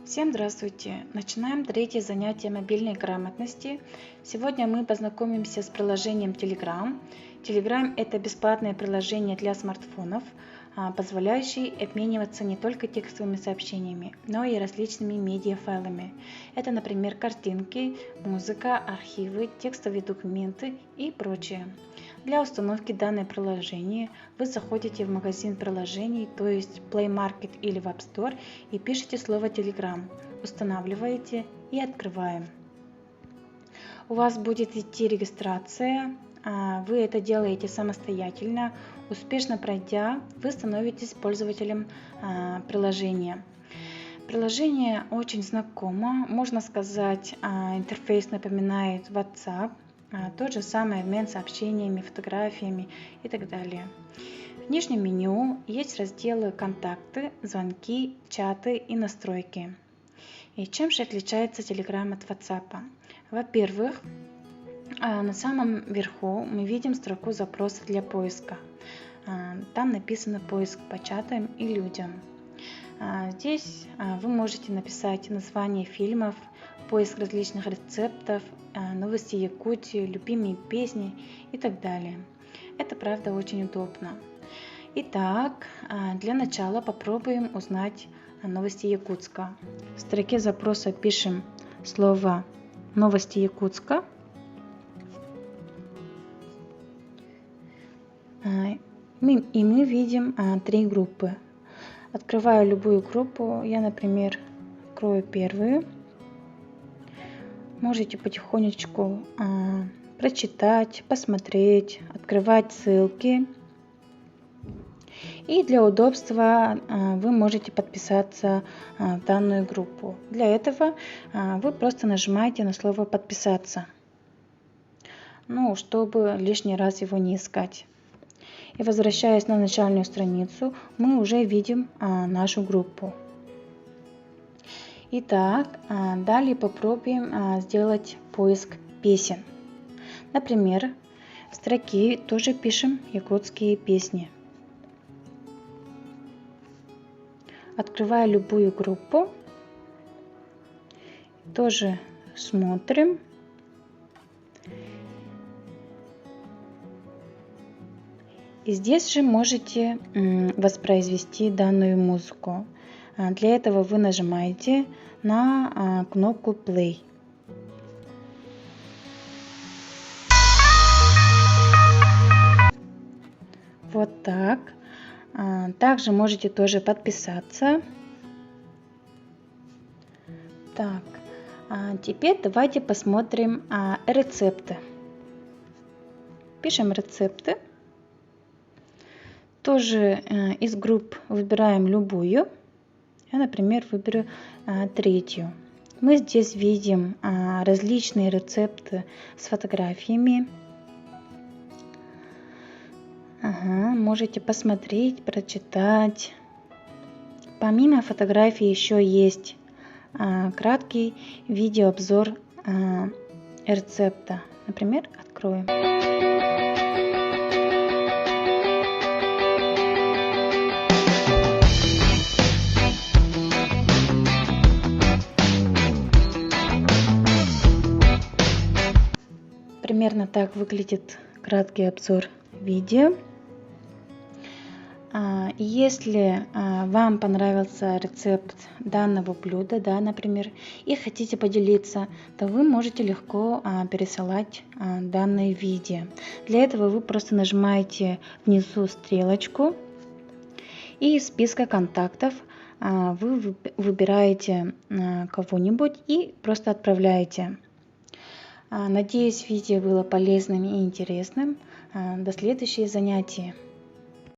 Всем здравствуйте! Начинаем третье занятие мобильной грамотности. Сегодня мы познакомимся с приложением Telegram. Telegram – это бесплатное приложение для смартфонов, позволяющее обмениваться не только текстовыми сообщениями, но и различными медиафайлами. Это, например, картинки, музыка, архивы, текстовые документы и прочее. Для установки данного приложения вы заходите в магазин приложений, то есть Play Market или в App Store, и пишите слово Telegram, устанавливаете и открываем. У вас будет идти регистрация, вы это делаете самостоятельно. Успешно пройдя, вы становитесь пользователем приложения. Приложение очень знакомо, можно сказать, интерфейс напоминает WhatsApp. Тот же самый обмен сообщениями, фотографиями и так далее. В нижнем меню есть разделы «Контакты», «Звонки», «Чаты» и «Настройки». И чем же отличается Telegram от WhatsApp? Во-первых, на самом верху мы видим строку запроса для поиска. Там написано «Поиск по чатам и людям». Здесь вы можете написать название фильмов, поиск различных рецептов, новости Якутии, любимые песни и так далее. Это правда очень удобно. Итак, для начала попробуем узнать новости Якутска. В строке запроса пишем слово «Новости Якутска». И мы видим три группы. Открываю любую группу, я, например, открою первую. Можете потихонечку прочитать, посмотреть, открывать ссылки. И для удобства вы можете подписаться в данную группу. Для этого вы просто нажимаете на слово «Подписаться», чтобы лишний раз его не искать. И возвращаясь на начальную страницу, мы уже видим нашу группу. Итак, далее попробуем сделать поиск песен. Например, в строке тоже пишем якутские песни. Открываю любую группу, тоже смотрим. И здесь же можете воспроизвести данную музыку. Для этого вы нажимаете на кнопку Play. Вот так. Также можете тоже подписаться. Так, теперь давайте посмотрим рецепты. Пишем рецепты. Тоже из групп выбираем любую. Я, например, выберу третью. Мы здесь видим различные рецепты с фотографиями. Можете посмотреть, прочитать. Помимо фотографий еще есть краткий видеообзор рецепта. Например, откроем. Примерно так выглядит краткий обзор видео. Если вам понравился рецепт данного блюда, например, и хотите поделиться, то вы можете легко пересылать данное видео. Для этого вы просто нажимаете внизу стрелочку, и из списка контактов вы выбираете кого-нибудь и просто отправляете. Надеюсь, видео было полезным и интересным. До следующего занятия.